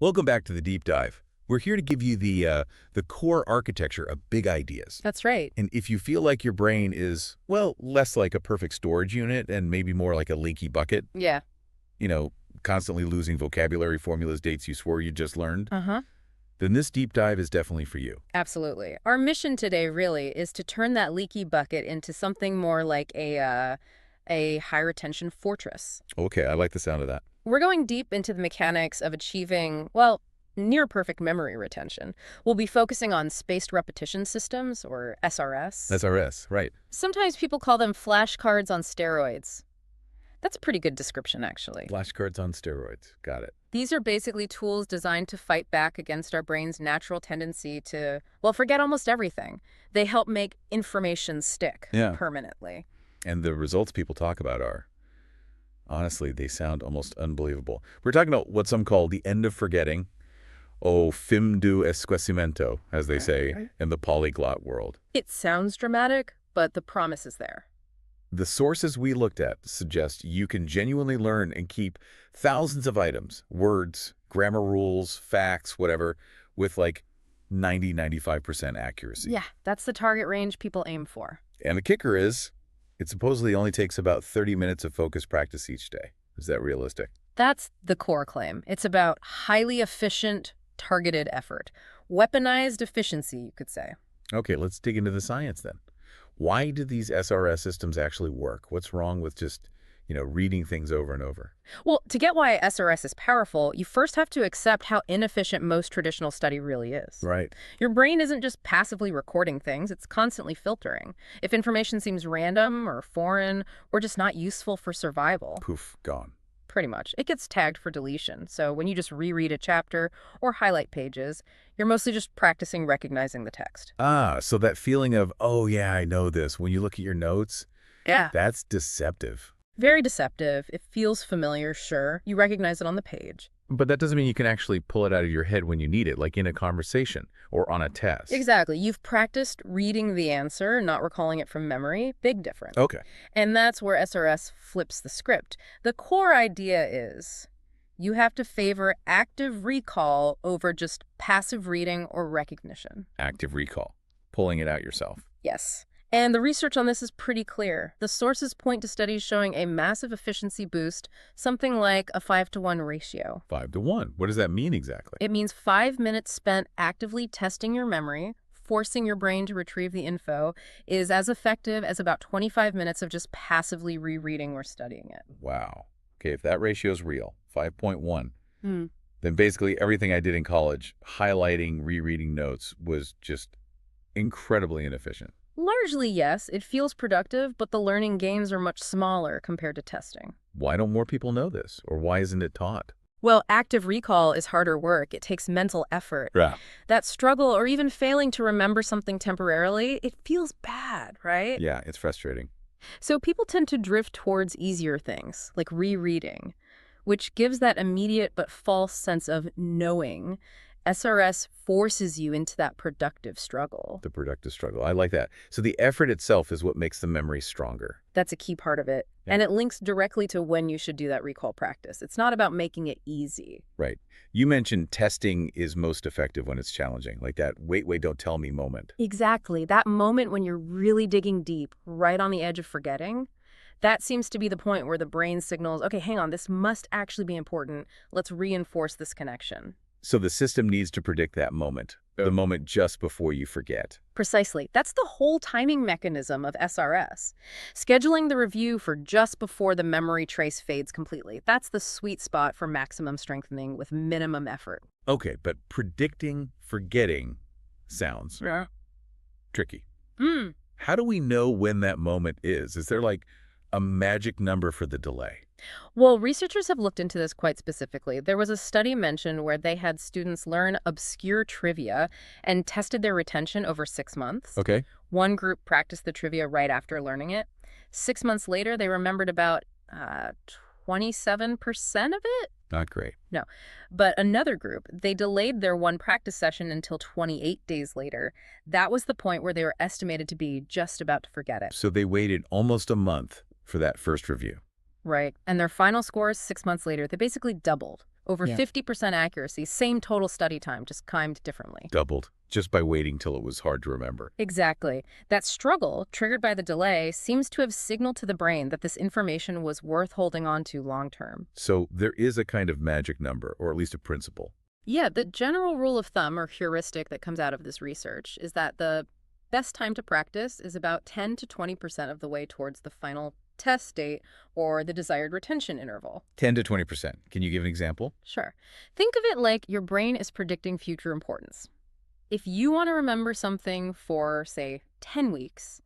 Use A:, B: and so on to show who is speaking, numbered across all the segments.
A: Welcome back to the deep dive. We're here to give you the core architecture of big ideas.
B: That's right.
A: And if you feel like your brain is, well, less like a perfect storage unit and maybe more like a leaky bucket,
B: Yeah.
A: you know, constantly losing vocabulary formulas, dates you swore you just learned,
B: Uh-huh.
A: then this deep dive is definitely for you.
B: Absolutely. Our mission today really is to turn that leaky bucket into something more like a high retention fortress.
A: Okay, I like the sound of that.
B: We're going deep into the mechanics of achieving, well, near perfect memory retention. We'll be focusing on spaced repetition systems, or SRS.
A: SRS, right.
B: Sometimes people call them flashcards on steroids. That's a pretty good description, actually.
A: Flashcards on steroids. Got it.
B: These are basically tools designed to fight back against our brain's natural tendency to, well, forget almost everything. They help make information stick permanently.
A: And the results people talk about are, honestly, they sound almost unbelievable. We're talking about what some call the end of forgetting, fin do esquecimento, as they say in the polyglot world.
B: It sounds dramatic, but the promise is there.
A: The sources we looked at suggest you can genuinely learn and keep thousands of items, words, grammar rules, facts, whatever, with like 90–95% accuracy.
B: Yeah, that's the target range people aim for.
A: And the kicker is, it supposedly only takes about 30 minutes of focused practice each day. Is that realistic?
B: That's the core claim. It's about highly efficient, targeted effort. Weaponized efficiency, you could say.
A: Okay, let's dig into the science then. Why do these SRS systems actually work? What's wrong with just, reading things over and over?
B: Well, to get why SRS is powerful, you first have to accept how inefficient most traditional study really is.
A: Right.
B: Your brain isn't just passively recording things, it's constantly filtering. If information seems random or foreign or just not useful for survival,
A: Poof, gone.
B: pretty much, it gets tagged for deletion. So when you just reread a chapter or highlight pages, you're mostly just practicing recognizing the text.
A: Ah, so that feeling of, oh yeah, I know this, when you look at your notes,
B: Yeah.
A: that's deceptive.
B: Very deceptive. It feels familiar, sure. You recognize it on the page.
A: But that doesn't mean you can actually pull it out of your head when you need it, like in a conversation or on a test.
B: Exactly. You've practiced reading the answer, not recalling it from memory. Big difference.
A: Okay.
B: And that's where SRS flips the script. The core idea is you have to favor active recall over just passive reading or recognition.
A: Active recall. Pulling it out yourself.
B: Yes. And the research on this is pretty clear. The sources point to studies showing a massive efficiency boost, something like a 5-to-1 ratio.
A: 5-to-1. What does that mean exactly?
B: It means 5 minutes spent actively testing your memory, forcing your brain to retrieve the info, is as effective as about 25 minutes of just passively rereading or studying it.
A: Wow. Okay, if that ratio is real, 5.1, then basically everything I did in college, highlighting, rereading notes, was just incredibly inefficient.
B: Largely, yes. It feels productive, but the learning gains are much smaller compared to testing.
A: Why don't more people know this? Or why isn't it taught?
B: Well, active recall is harder work. It takes mental effort.
A: Yeah.
B: That struggle or even failing to remember something temporarily, it feels bad, right?
A: Yeah, it's frustrating.
B: So people tend to drift towards easier things, like rereading, which gives that immediate but false sense of knowing. SRS forces you into that productive struggle.
A: The productive struggle. I like that. So the effort itself is what makes the memory stronger.
B: That's a key part of it.
A: Yeah.
B: And it links directly to when you should do that recall practice. It's not about making it easy.
A: Right. You mentioned testing is most effective when it's challenging, like that wait, don't tell me moment.
B: Exactly. That moment when you're really digging deep, right on the edge of forgetting, that seems to be the point where the brain signals, okay, hang on, this must actually be important. Let's reinforce this connection.
A: So the system needs to predict that moment, the moment just before you forget.
B: Precisely. That's the whole timing mechanism of SRS. Scheduling the review for just before the memory trace fades completely. That's the sweet spot for maximum strengthening with minimum effort.
A: Okay, but predicting forgetting sounds tricky. How do we know when that moment is? Is there like a magic number for the delay?
B: Well, researchers have looked into this quite specifically. There was a study mentioned where they had students learn obscure trivia and tested their retention over 6 months.
A: Okay.
B: One group practiced the trivia right after learning it. 6 months later, they remembered about 27% of it.
A: Not great.
B: No. But another group, they delayed their one practice session until 28 days later. That was the point where they were estimated to be just about to forget it.
A: So they waited almost a month for that first review.
B: Right. And their final scores 6 months later, they basically doubled Over
C: Yeah.
B: 50% accuracy, same total study time, just timed differently.
A: Doubled, just by waiting till it was hard to remember.
B: Exactly. That struggle, triggered by the delay, seems to have signaled to the brain that this information was worth holding on to long term.
A: So there is a kind of magic number, or at least a principle.
B: Yeah, the general rule of thumb or heuristic that comes out of this research is that the best time to practice is about 10 to 20% of the way towards the final test date or the desired retention interval.
A: 10 to 20%. Can you give an example?
B: Sure. Think of it like your brain is predicting future importance. If you want to remember something for, say, 10 weeks,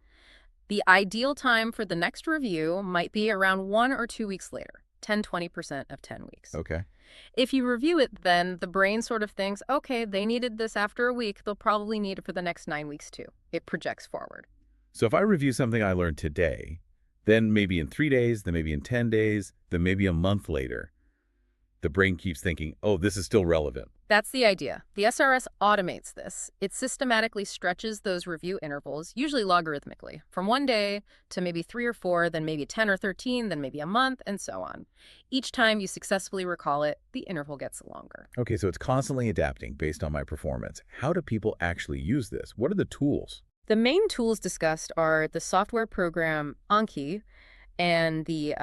B: the ideal time for the next review might be around 1 or 2 weeks later, 10–20% of 10 weeks.
A: Okay.
B: If you review it, then the brain sort of thinks, okay, they needed this after a week, they'll probably need it for the next 9 weeks too. It projects forward.
A: So if I review something I learned today, then maybe in 3 days, then maybe in 10 days, then maybe a month later, the brain keeps thinking, oh, this is still relevant.
B: That's the idea. The SRS automates this. It systematically stretches those review intervals, usually logarithmically, from 1 day to maybe 3 or 4, then maybe 10 or 13, then maybe a month, and so on. Each time you successfully recall it, the interval gets longer.
A: Okay, so it's constantly adapting based on my performance. How do people actually use this? What are the tools?
B: The main tools discussed are the software program Anki and the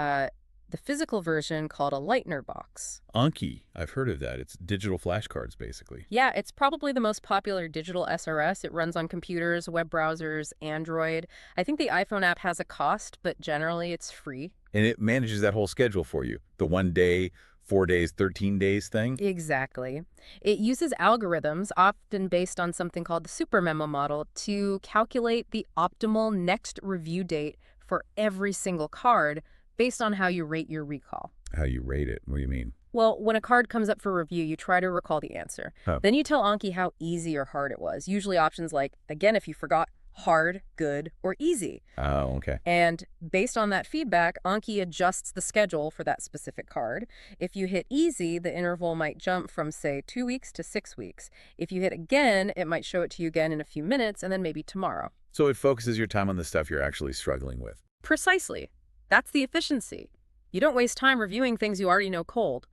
B: physical version called a Lightner box.
A: Anki, I've heard of that. It's digital flashcards, basically.
B: Yeah, it's probably the most popular digital SRS. It runs on computers, web browsers, Android. I think the iPhone app has a cost, but generally it's free.
A: And it manages that whole schedule for you. The 1 day, 4 days, 13 days thing.
B: Exactly. It uses algorithms, often based on something called the super memo model, to calculate the optimal next review date for every single card based on how you rate your recall.
A: How you rate it? What do you mean?
B: Well, when a card comes up for review, you try to recall the answer.
A: Oh.
B: Then you tell Anki how easy or hard it was. Usually options like, again, if you forgot, hard, good, or easy.
A: Oh, okay.
B: And based on that feedback, Anki adjusts the schedule for that specific card. If you hit easy, the interval might jump from, say, 2 weeks to 6 weeks. If you hit again, it might show it to you again in a few minutes and then maybe tomorrow.
A: So it focuses your time on the stuff you're actually struggling with.
B: Precisely. That's the efficiency. You don't waste time reviewing things you already know cold.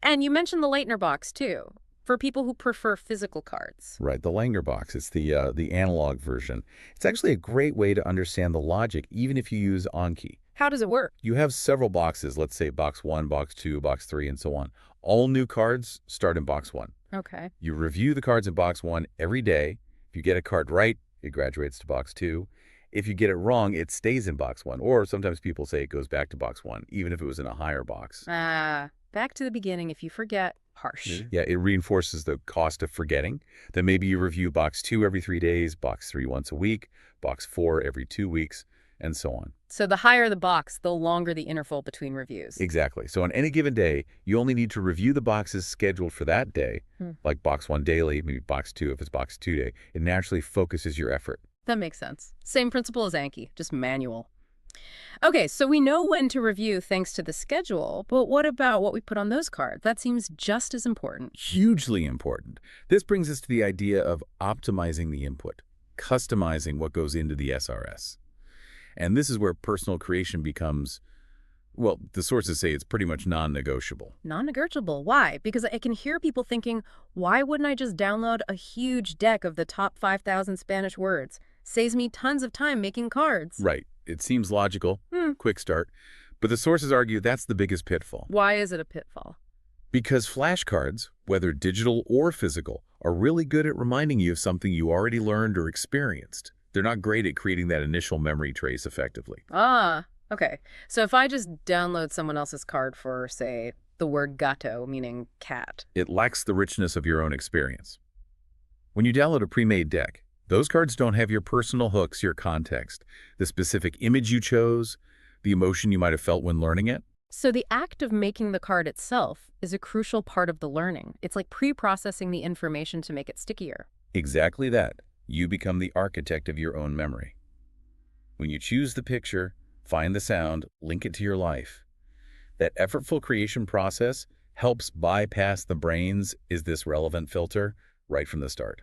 B: And you mentioned the Lightner box, too, for people who prefer physical cards.
A: Right, the Langer box. It's the analog version. It's actually a great way to understand the logic, even if you use Anki.
B: How does it work?
A: You have several boxes, let's say box 1, box 2, box 3, and so on. All new cards start in box 1.
B: Okay.
A: You review the cards in box 1 every day. If you get a card right, it graduates to box 2. If you get it wrong, it stays in box 1. Or sometimes people say it goes back to box 1, even if it was in a higher box.
B: Back to the beginning. If you forget, harsh.
A: Yeah, it reinforces the cost of forgetting. Then maybe you review box 2 every 3 days, box 3 once a week, box 4 every 2 weeks, and so on.
B: So the higher the box, the longer the interval between reviews.
A: Exactly. So on any given day, you only need to review the boxes scheduled for that day, like box 1 daily, maybe box 2 if it's box 2 day. It naturally focuses your effort.
B: That makes sense. Same principle as Anki, just manual. Okay, so we know when to review thanks to the schedule, but what about what we put on those cards? That seems just as important.
A: Hugely important. This brings us to the idea of optimizing the input, customizing what goes into the SRS. And this is where personal creation becomes, well, the sources say it's pretty much non-negotiable.
B: Non-negotiable. Why? Because I can hear people thinking, why wouldn't I just download a huge deck of the top 5,000 Spanish words? Saves me tons of time making cards.
A: Right. It seems logical, quick start. But the sources argue that's the biggest pitfall.
B: Why is it a pitfall?
A: Because flashcards, whether digital or physical, are really good at reminding you of something you already learned or experienced. They're not great at creating that initial memory trace effectively.
B: Okay. So if I just download someone else's card for, say, the word gato, meaning cat.
A: It lacks the richness of your own experience. When you download a pre-made deck, those cards don't have your personal hooks, your context, the specific image you chose, the emotion you might have felt when learning it.
B: So the act of making the card itself is a crucial part of the learning. It's like pre-processing the information to make it stickier.
A: Exactly that. You become the architect of your own memory. When you choose the picture, find the sound, link it to your life. That effortful creation process helps bypass the brain's "is this relevant" filter right from the start.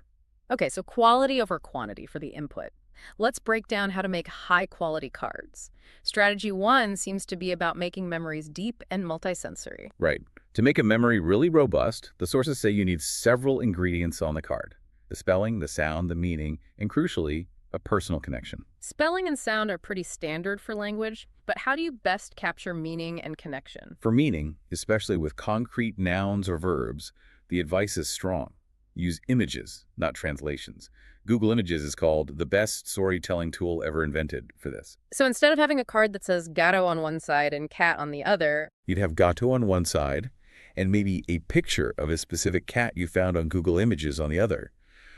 B: Okay, so quality over quantity for the input. Let's break down how to make high-quality cards. Strategy 1 seems to be about making memories deep and multisensory.
A: Right. To make a memory really robust, the sources say you need several ingredients on the card: the spelling, the sound, the meaning, and crucially, a personal connection.
B: Spelling and sound are pretty standard for language, but how do you best capture meaning and connection?
A: For meaning, especially with concrete nouns or verbs, the advice is strong. Use images, not translations. Google Images is called the best storytelling tool ever invented for this.
B: So instead of having a card that says gato on one side and cat on the other,
A: You'd have gato on one side and maybe a picture of a specific cat you found on Google Images on the other.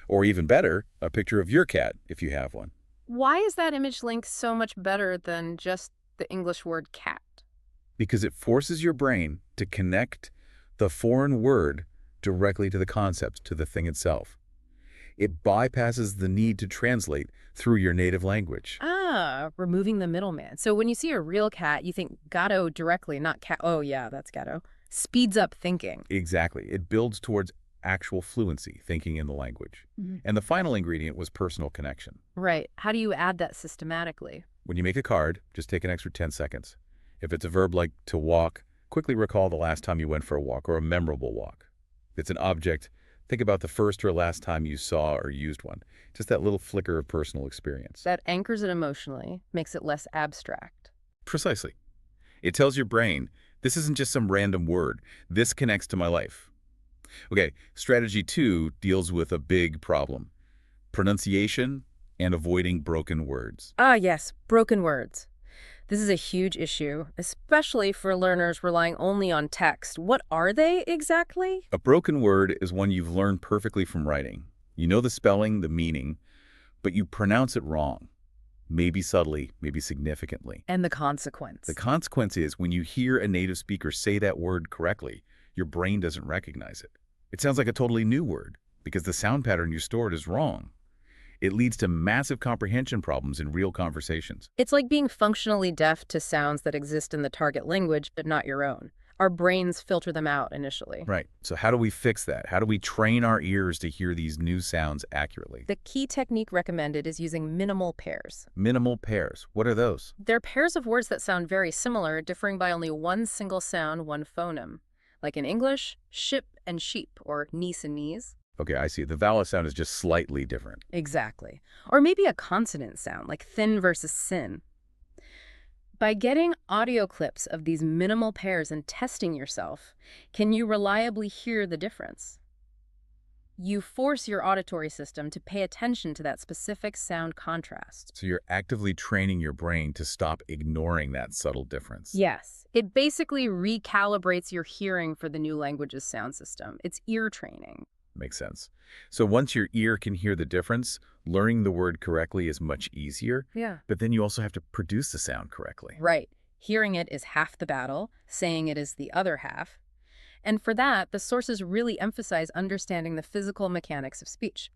A: Or even better, a picture of your cat if you have one.
B: why is that image link so much better than just the English word cat?
A: Because it forces your brain to connect the foreign word directly to the concept, to the thing itself. It bypasses the need to translate through your native language.
B: Ah, removing the middleman. So when you see a real cat, you think gato directly, not cat. Oh, yeah, that's gato. Speeds up thinking.
A: Exactly. It builds towards actual fluency, thinking in the language. And the final ingredient was personal connection.
B: Right. How do you add that systematically?
A: When you make a card, just take an extra 10 seconds. If it's a verb like to walk, quickly recall the last time you went for a walk or a memorable walk. If it's an object, think about the first or last time you saw or used one. Just that little flicker of personal experience.
B: That anchors it emotionally, makes it less abstract.
A: Precisely. It tells your brain, this isn't just some random word. This connects to my life. Okay, strategy 2 deals with a big problem: pronunciation and avoiding broken words.
B: Ah, yes, broken words. This is a huge issue, especially for learners relying only on text. What are they exactly?
A: A broken word is one you've learned perfectly from writing. You know the spelling, the meaning, but you pronounce it wrong. Maybe subtly, maybe significantly.
B: And the consequence.
A: The consequence is when you hear a native speaker say that word correctly, your brain doesn't recognize it. It sounds like a totally new word because the sound pattern you stored is wrong. It leads to massive comprehension problems in real conversations.
B: It's like being functionally deaf to sounds that exist in the target language, but not your own. Our brains filter them out initially.
A: Right. So how do we fix that? How do we train our ears to hear these new sounds accurately?
B: The key technique recommended is using minimal pairs.
A: Minimal pairs. What are those?
B: They're pairs of words that sound very similar, differing by only one single sound, one phoneme. Like in English, ship and sheep, or niece and knees.
A: Okay, I see. The vowel sound is just slightly different.
B: Exactly. Or maybe a consonant sound, like thin versus sin. By getting audio clips of these minimal pairs and testing yourself, can you reliably hear the difference? You force your auditory system to pay attention to that specific sound contrast.
A: So you're actively training your brain to stop ignoring that subtle difference.
B: Yes. It basically recalibrates your hearing for the new language's sound system. It's ear training.
A: Makes sense. So once your ear can hear the difference, learning the word correctly is much easier.
B: Yeah.
A: But then you also have to produce the sound correctly.
B: Right. Hearing it is half the battle, saying it is the other half. And for that, the sources really emphasize understanding the physical mechanics of speech.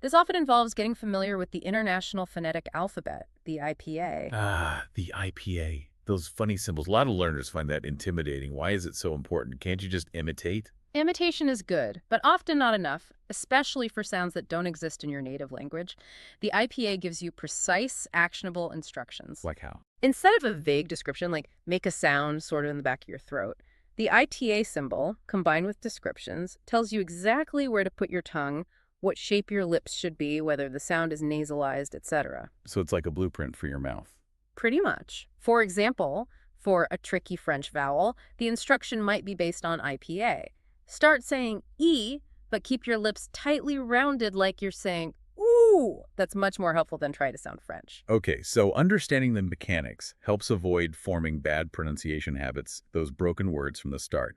B: This often involves getting familiar with the International Phonetic Alphabet, the IPA.
A: Ah, the IPA. Those funny symbols. A lot of learners find that intimidating. Why is it so important? Can't you just imitate?
B: Imitation is good, but often not enough, especially for sounds that don't exist in your native language. The IPA gives you precise, actionable instructions.
A: Like how?
B: Instead of a vague description like make a sound sort of in the back of your throat, the ITA symbol, combined with descriptions, tells you exactly where to put your tongue, what shape your lips should be, whether the sound is nasalized, etc.
A: So it's like a blueprint for your mouth.
B: Pretty much. For example, for a tricky French vowel, the instruction might be based on IPA. Start saying E, but keep your lips tightly rounded like you're saying ooh. That's much more helpful than trying to sound French.
A: Okay, so understanding the mechanics helps avoid forming bad pronunciation habits, those broken words from the start.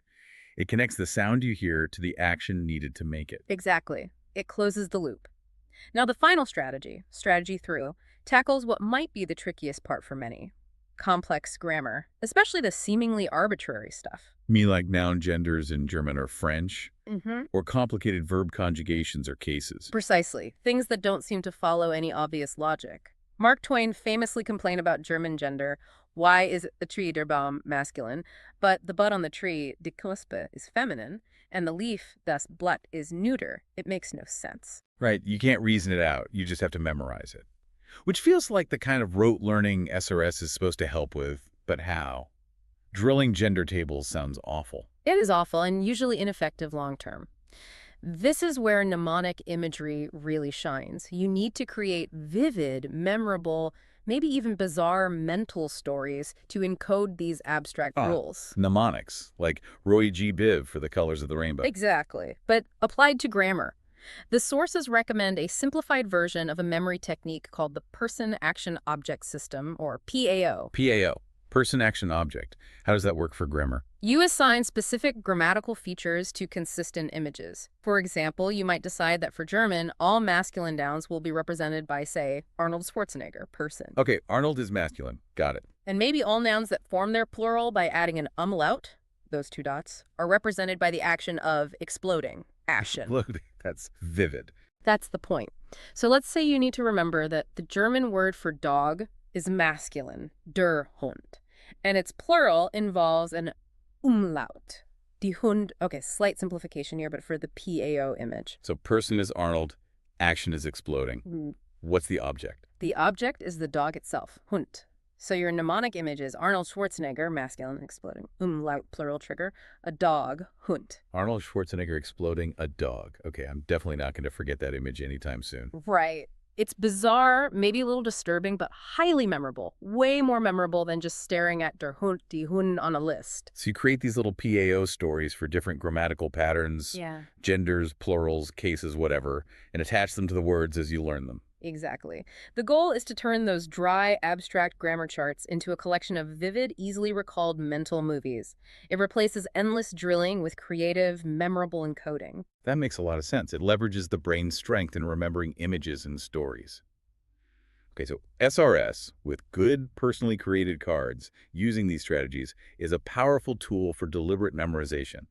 A: It connects the sound you hear to the action needed to make it.
B: Exactly. It closes the loop. Now the final strategy, strategy 3, tackles what might be the trickiest part for many: complex grammar, especially the seemingly arbitrary stuff.
A: Me like noun genders in German or French,
B: Mm-hmm.
A: or complicated verb conjugations or cases.
B: Precisely. Things that don't seem to follow any obvious logic. Mark Twain famously complained about German gender. Why is the tree der Baum masculine, but the bud on the tree, die Knospe, is feminine, and the leaf, das Blatt, is neuter? It makes no sense.
A: Right, you can't reason it out. You just have to memorize it. Which feels like the kind of rote learning SRS is supposed to help with, but how? Drilling gender tables sounds awful.
B: It is awful and usually ineffective long term. This is where mnemonic imagery really shines. You need to create vivid, memorable, maybe even bizarre mental stories to encode these abstract
A: Ah,
B: rules.
A: mnemonics, like Roy G. Biv for the colors of the rainbow.
B: Exactly, but applied to grammar. The sources recommend a simplified version of a memory technique called the Person Action Object System, or PAO.
A: PAO, person action object. How does that work for grammar?
B: You assign specific grammatical features to consistent images. For example, you might decide that for German, all masculine nouns will be represented by, say, Arnold Schwarzenegger, person.
A: Okay, Arnold is masculine. Got it.
B: And maybe all nouns that form their plural by adding an umlaut, those two dots, are represented by the action of exploding, action.
A: Look, that's vivid.
B: That's the point. So let's say you need to remember that the German word for dog is masculine, der Hund, and its plural involves an umlaut. Die Hund, okay, slight simplification here, but for the PAO image.
A: So person is Arnold, action is exploding.
B: Mm.
A: What's the object?
B: The object is the dog itself, Hund. So your mnemonic image is Arnold Schwarzenegger, masculine, exploding, umlaut, plural trigger, a dog, Hund.
A: Arnold Schwarzenegger exploding a dog. Okay, I'm definitely not going to forget that image anytime soon.
B: Right. It's bizarre, maybe a little disturbing, but highly memorable. Way more memorable than just staring at der Hund, die Hund on a list.
A: So you create these little PAO stories for different grammatical patterns,
B: Yeah.
A: genders, plurals, cases, whatever, and attach them to the words as you learn them.
B: Exactly. The goal is to turn those dry, abstract grammar charts into a collection of vivid, easily recalled mental movies. It replaces endless drilling with creative, memorable encoding.
A: That makes a lot of sense. It leverages the brain's strength in remembering images and stories. Okay, so SRS, with good personally created cards using these strategies, is a powerful tool for deliberate memorization.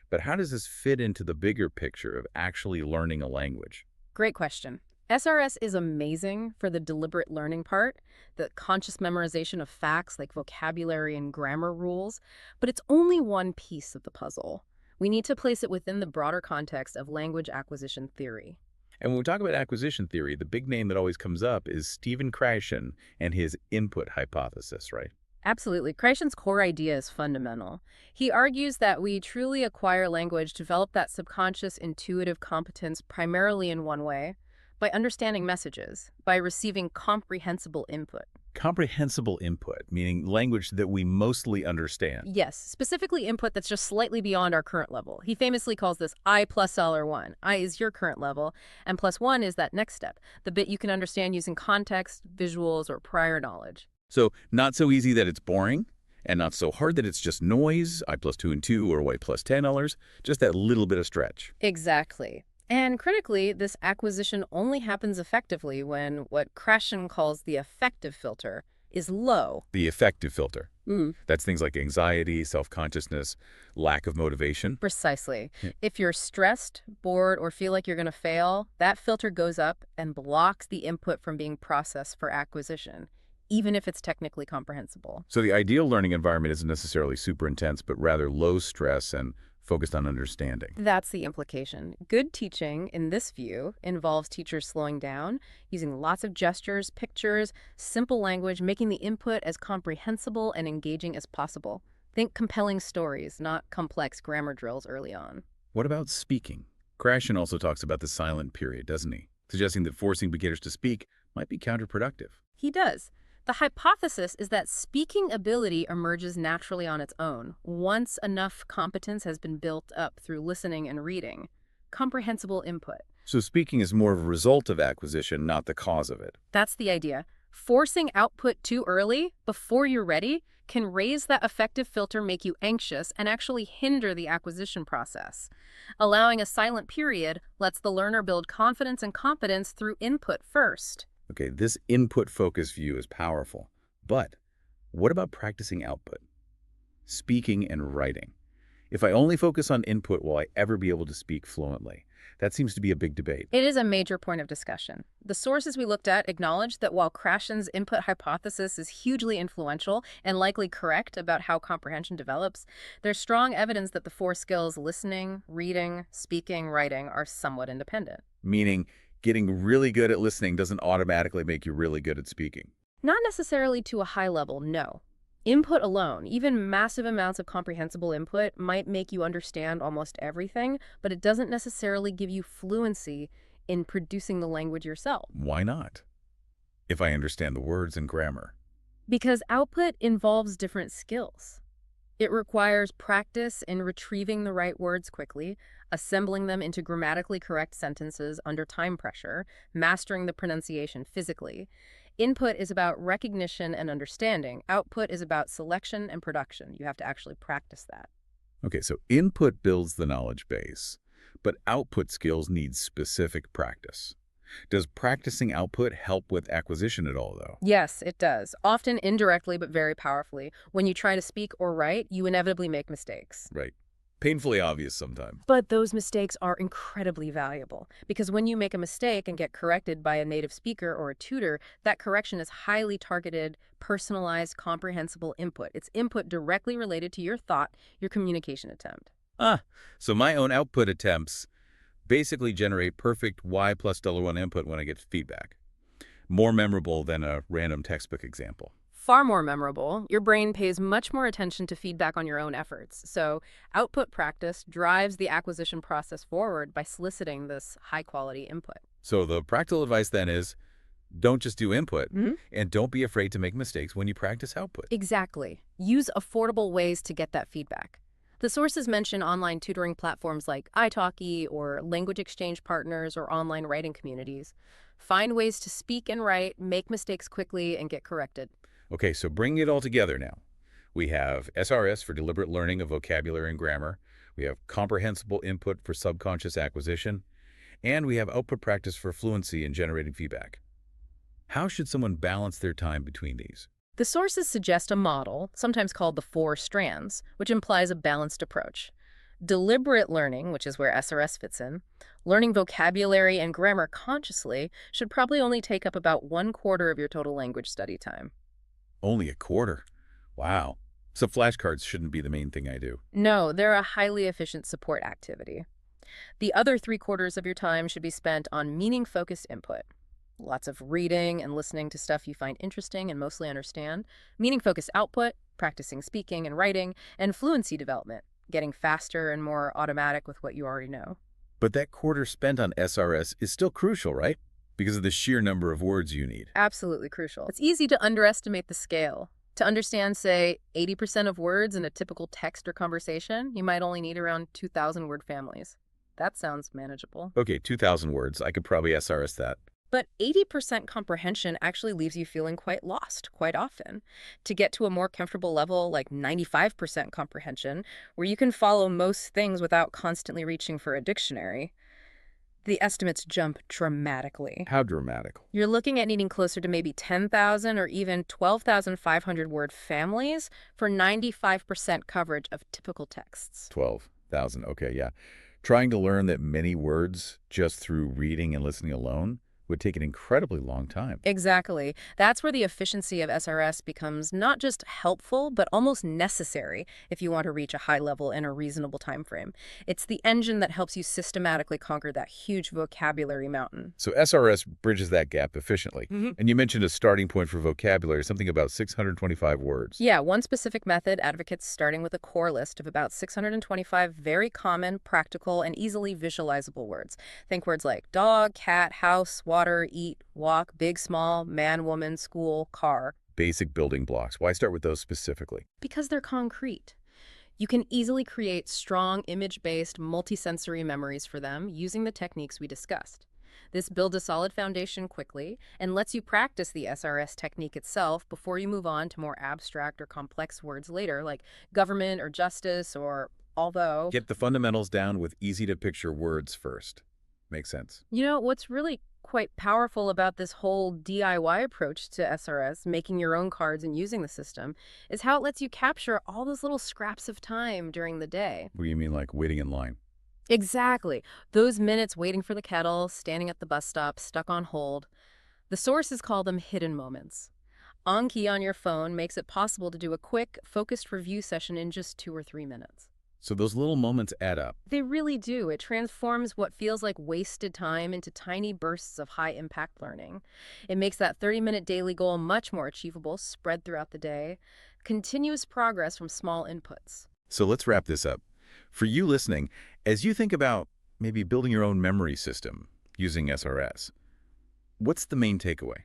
A: But how does this fit into the bigger picture of actually learning a language?
B: Great question. SRS is amazing for the deliberate learning part, the conscious memorization of facts like vocabulary and grammar rules, but it's only one piece of the puzzle. We need to place it within the broader context of language acquisition theory.
A: And when we talk about acquisition theory, the big name that always comes up is Stephen Krashen and his input hypothesis, right?
B: Absolutely. Kreishen's core idea is fundamental. He argues that we truly acquire language, develop that subconscious intuitive competence primarily in one way, by understanding messages, by receiving comprehensible input.
A: Comprehensible input, meaning language that we mostly understand.
B: Yes, specifically input that's just slightly beyond our current level. He famously calls this I plus L or 1. I is your current level, and plus 1 is that next step, the bit you can understand using context, visuals, or prior knowledge.
A: So not so easy that it's boring, and not so hard that it's just noise, I plus 2 and 2 or Y plus 10 others, just that little bit of stretch.
B: Exactly. And critically, this acquisition only happens effectively when what Krashen calls the affective filter is low.
A: The affective filter.
B: Mm.
A: That's things like anxiety, self-consciousness, lack of motivation.
B: Precisely.
A: Yeah.
B: If you're stressed, bored, or feel like you're going to fail, that filter goes up and blocks the input from being processed for acquisition, even if it's technically comprehensible.
A: So the ideal learning environment isn't necessarily super intense, but rather low stress and focused on understanding.
B: That's the implication. Good teaching, in this view, involves teachers slowing down, using lots of gestures, pictures, simple language, making the input as comprehensible and engaging as possible. Think compelling stories, not complex grammar drills early on.
A: What about speaking? Krashen also talks about the silent period, doesn't he? Suggesting that forcing beginners to speak might be counterproductive.
B: He does. The hypothesis is that speaking ability emerges naturally on its own, once enough competence has been built up through listening and reading. Comprehensible input.
A: So speaking is more of a result of acquisition, not the cause of it.
B: That's the idea. Forcing output too early, before you're ready, can raise that affective filter, make you anxious, and actually hinder the acquisition process. Allowing a silent period lets the learner build confidence and competence through input first.
A: Okay, this input-focused view is powerful. But what about practicing output? Speaking and writing. If I only focus on input, will I ever be able to speak fluently? That seems to be a big debate.
B: It is a major point of discussion. The sources we looked at acknowledge that while Krashen's input hypothesis is hugely influential and likely correct about how comprehension develops, there's strong evidence that the four skills listening, reading, speaking, writing are somewhat independent.
A: Meaning, getting really good at listening doesn't automatically make you really good at speaking.
B: Not necessarily to a high level, no. Input alone, even massive amounts of comprehensible input, might make you understand almost everything, but it doesn't necessarily give you fluency in producing the language yourself.
A: Why not? If I understand the words and grammar.
B: Because output involves different skills. It requires practice in retrieving the right words quickly, assembling them into grammatically correct sentences under time pressure, mastering the pronunciation physically. Input is about recognition and understanding. Output is about selection and production. You have to actually practice that.
A: Okay, so input builds the knowledge base, but output skills need specific practice. Does practicing output help with acquisition at all, though?
B: Yes, it does. Often indirectly, but very powerfully. When you try to speak or write, you inevitably make mistakes.
A: Right. Painfully obvious sometimes.
B: But those mistakes are incredibly valuable because when you make a mistake and get corrected by a native speaker or a tutor, that correction is highly targeted, personalized, comprehensible input. It's input directly related to your thought, your communication attempt.
A: Ah, so my own output attempts basically generate perfect y plus $1 input when I get feedback. More memorable than a random textbook example.
B: Far more memorable, your brain pays much more attention to feedback on your own efforts. So output practice drives the acquisition process forward by soliciting this high-quality input.
A: So the practical advice then is, don't just do input,
B: Mhm.
A: and don't be afraid to make mistakes when you practice output.
B: Exactly. Use affordable ways to get that feedback. The sources mention online tutoring platforms like italki or language exchange partners or online writing communities. Find ways to speak and write, make mistakes quickly, and get corrected.
A: Okay, so bringing it all together now. We have SRS for deliberate learning of vocabulary and grammar. We have comprehensible input for subconscious acquisition. And we have output practice for fluency and generating feedback. How should someone balance their time between these?
B: The sources suggest a model, sometimes called the four strands, which implies a balanced approach. Deliberate learning, which is where SRS fits in, learning vocabulary and grammar consciously should probably only take up about 1/4 of your total language study time.
A: Only a quarter. Wow. So flashcards shouldn't be the main thing I do.
B: No, they're a highly efficient support activity. The other 3/4 of your time should be spent on meaning-focused input. Lots of reading and listening to stuff you find interesting and mostly understand, meaning-focused output, practicing speaking and writing, and fluency development, getting faster and more automatic with what you already know.
A: But that quarter spent on SRS is still crucial, right? Because of the sheer number of words you need.
B: Absolutely crucial. It's easy to underestimate the scale. To understand, say, 80% of words in a typical text or conversation, you might only need around 2,000 word families. That sounds manageable.
A: Okay, 2,000 words. I could probably SRS that.
B: But 80% comprehension actually leaves you feeling quite lost quite often. To get to a more comfortable level, like 95% comprehension, where you can follow most things without constantly reaching for a dictionary, the estimates jump dramatically.
A: How dramatic?
B: You're looking at needing closer to maybe 10,000 or even 12,500 word families for 95% coverage of typical texts.
A: 12,000. Okay, yeah. Trying to learn that many words just through reading and listening alone would take an incredibly long time.
B: Exactly. That's where the efficiency of SRS becomes not just helpful, but almost necessary if you want to reach a high level in a reasonable time frame. It's the engine that helps you systematically conquer that huge vocabulary mountain.
A: So SRS bridges that gap efficiently.
B: Mhm.
A: And you mentioned a starting point for vocabulary, something about 625 words.
B: Yeah, one specific method advocates starting with a core list of about 625 very common, practical, and easily visualizable words. Think words like dog, cat, house, water, eat, walk, big, small, man, woman, school, car.
A: Basic building blocks. Why start with those specifically?
B: Because they're concrete. You can easily create strong image-based multisensory memories for them using the techniques we discussed. This builds a solid foundation quickly and lets you practice the SRS technique itself before you move on to more abstract or complex words later, like government or justice or although.
A: Get the fundamentals down with easy-to-picture words first. Makes sense.
B: You know, what's really quite powerful about this whole DIY approach to SRS, making your own cards and using the system, is how it lets you capture all those little scraps of time during the day.
A: What do you mean, like waiting in line?
B: Exactly. Those minutes waiting for the kettle, standing at the bus stop, stuck on hold. The sources call them hidden moments. Anki on your phone makes it possible to do a quick, focused review session in just 2 or 3 minutes.
A: So those little moments add up.
B: They really do. It transforms what feels like wasted time into tiny bursts of high-impact learning. It makes that 30-minute daily goal much more achievable, spread throughout the day. Continuous progress from small inputs.
A: So let's wrap this up. For you listening, as you think about maybe building your own memory system using SRS, what's the main takeaway?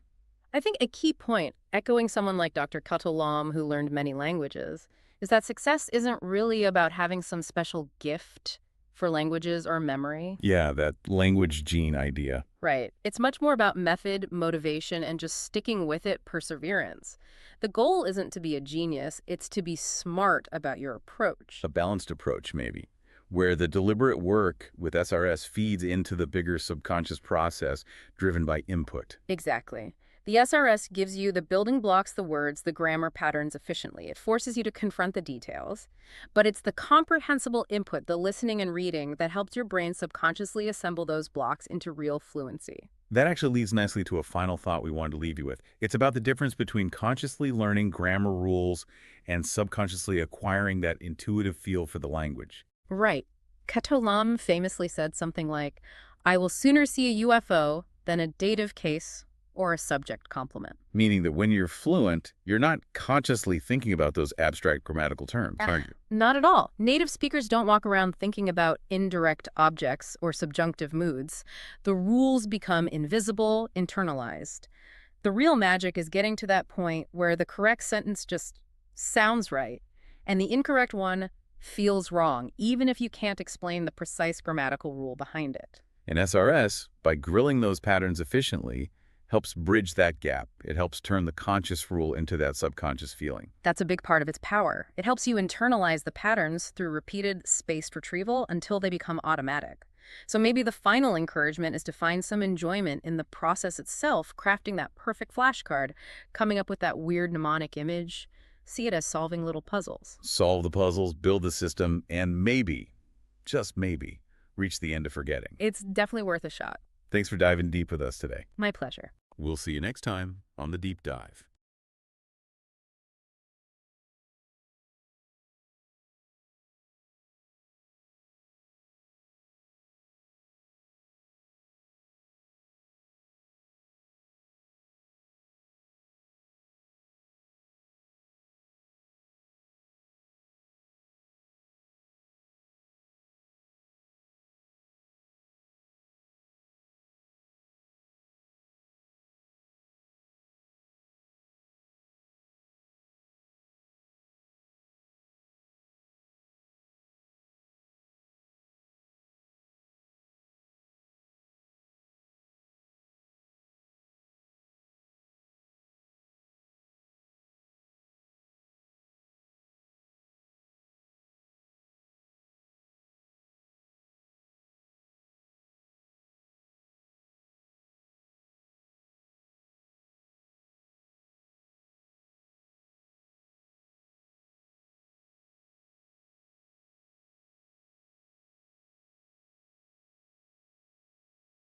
B: I think a key point, echoing someone like Dr. Katulam, who learned many languages, is that success isn't really about having some special gift for languages or memory.
A: Yeah, that language gene idea.
B: Right. It's much more about method, motivation, and just sticking with it, perseverance. The goal isn't to be a genius, it's to be smart about your approach.
A: A balanced approach, maybe, where the deliberate work with SRS feeds into the bigger subconscious process driven by input.
B: Exactly. The SRS gives you the building blocks, the words, the grammar patterns efficiently. It forces you to confront the details. But it's the comprehensible input, the listening and reading, that helps your brain subconsciously assemble those blocks into real fluency.
A: That actually leads nicely to a final thought we wanted to leave you with. It's about the difference between consciously learning grammar rules and subconsciously acquiring that intuitive feel for the language.
B: Right. Katolam famously said something like, "I will sooner see a UFO than a dative case or a subject complement."
A: Meaning that when you're fluent, you're not consciously thinking about those abstract grammatical terms, are you?
B: Not at all. Native speakers don't walk around thinking about indirect objects or subjunctive moods. The rules become invisible, internalized. The real magic is getting to that point where the correct sentence just sounds right, and the incorrect one feels wrong, even if you can't explain the precise grammatical rule behind it.
A: And SRS, by grilling those patterns efficiently, helps bridge that gap. It helps turn the conscious rule into that subconscious feeling.
B: That's a big part of its power. It helps you internalize the patterns through repeated spaced retrieval until they become automatic. So maybe the final encouragement is to find some enjoyment in the process itself, crafting that perfect flashcard, coming up with that weird mnemonic image. See it as solving little puzzles.
A: Solve the puzzles, build the system, and maybe, just maybe, reach the end of forgetting.
B: It's definitely worth a shot.
A: Thanks for diving deep with us today.
B: My pleasure.
A: We'll see you next time on The Deep Dive.